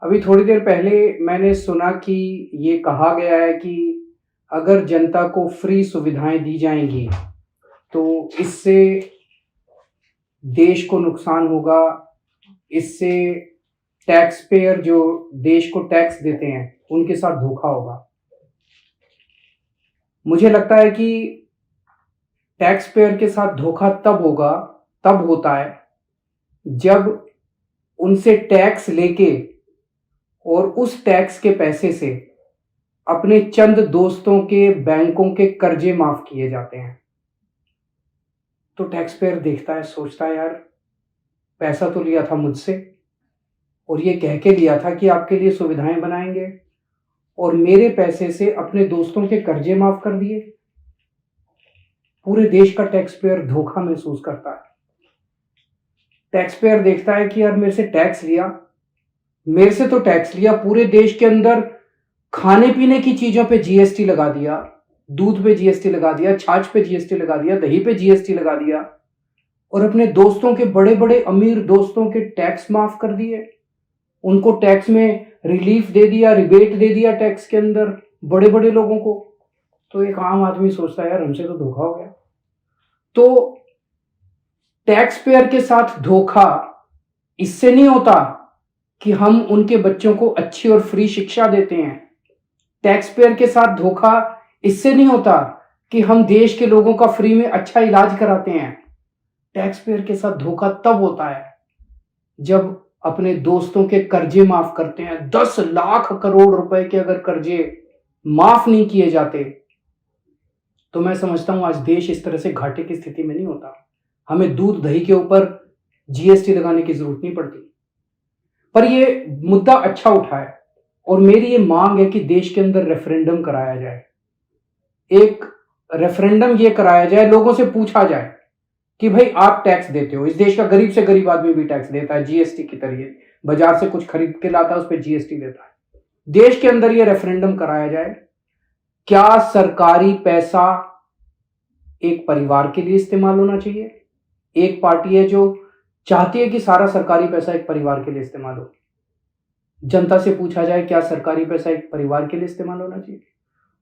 अभी थोड़ी देर पहले मैंने सुना कि ये कहा गया है कि अगर जनता को फ्री सुविधाएं दी जाएंगी तो इससे देश को नुकसान होगा। इससे टैक्स पेयर जो देश को टैक्स देते हैं उनके साथ धोखा होगा। मुझे लगता है कि टैक्स पेयर के साथ धोखा तब होता है जब उनसे टैक्स लेके और उस टैक्स के पैसे से अपने चंद दोस्तों के बैंकों के कर्जे माफ किए जाते हैं। तो टैक्स पेयर देखता है, सोचता है यार पैसा तो लिया था मुझसे और ये कह के लिया था कि आपके लिए सुविधाएं बनाएंगे और मेरे पैसे से अपने दोस्तों के कर्जे माफ कर दिए। पूरे देश का टैक्स पेयर धोखा महसूस करता है। टैक्स पेयर देखता है कि यार मेरे से तो टैक्स लिया, पूरे देश के अंदर खाने पीने की चीजों पे जीएसटी लगा दिया, दूध पे जीएसटी लगा दिया, छाछ पे जीएसटी लगा दिया, दही पे जीएसटी लगा दिया और अपने दोस्तों के बड़े बड़े अमीर दोस्तों के टैक्स माफ कर दिए। उनको टैक्स में रिलीफ दे दिया, रिबेट दे दिया टैक्स के अंदर बड़े बड़े लोगों को। तो एक आम आदमी सोचता है यार हमसे तो धोखा हो गया। तो टैक्स पेयर के साथ धोखा इससे नहीं होता कि हम उनके बच्चों को अच्छी और फ्री शिक्षा देते हैं। टैक्स पेयर के साथ धोखा इससे नहीं होता कि हम देश के लोगों का फ्री में अच्छा इलाज कराते हैं। टैक्स पेयर के साथ धोखा तब होता है जब अपने दोस्तों के कर्जे माफ करते हैं। 10 लाख करोड़ रुपए के अगर कर्जे माफ नहीं किए जाते तो मैं समझता हूं आज देश इस तरह से घाटे की स्थिति में नहीं होता। हमें दूध दही के ऊपर जीएसटी लगाने की जरूरत नहीं पड़ती। पर यह मुद्दा अच्छा उठा है और मेरी ये मांग है कि देश के अंदर रेफरेंडम कराया जाए। एक रेफरेंडम ये कराया जाए, लोगों से पूछा जाए कि भाई आप टैक्स देते हो। इस देश का गरीब से गरीब आदमी भी टैक्स देता है जीएसटी की तरीके। बाजार से कुछ खरीद के लाता है, उस पर जीएसटी देता है। देश के अंदर ये रेफरेंडम कराया जाए, क्या सरकारी पैसा एक परिवार के लिए इस्तेमाल होना चाहिए? एक पार्टी है जो चाहती है कि सारा सरकारी पैसा एक परिवार के लिए इस्तेमाल हो। जनता से पूछा जाए क्या सरकारी पैसा एक परिवार के लिए इस्तेमाल होना चाहिए?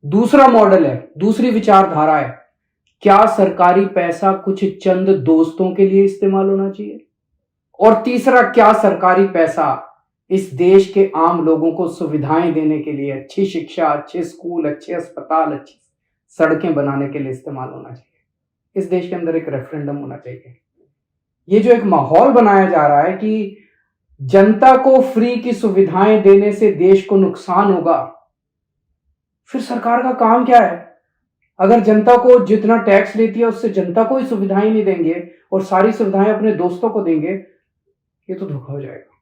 दूसरा मॉडल है, दूसरी विचारधारा है, क्या सरकारी पैसा कुछ चंद दोस्तों के लिए इस्तेमाल होना चाहिए? और तीसरा, क्या सरकारी पैसा इस देश के आम लोगों को सुविधाएं देने के लिए, अच्छी शिक्षा, अच्छे स्कूल, अच्छे अस्पताल, अच्छी सड़कें बनाने के लिए इस्तेमाल होना चाहिए? इस देश के अंदर एक रेफरेंडम होना चाहिए। ये जो एक माहौल बनाया जा रहा है कि जनता को फ्री की सुविधाएं देने से देश को नुकसान होगा, फिर सरकार का काम क्या है? अगर जनता को जितना टैक्स लेती है उससे जनता को ही सुविधाएं नहीं देंगे और सारी सुविधाएं अपने दोस्तों को देंगे, ये तो धोखा हो जाएगा।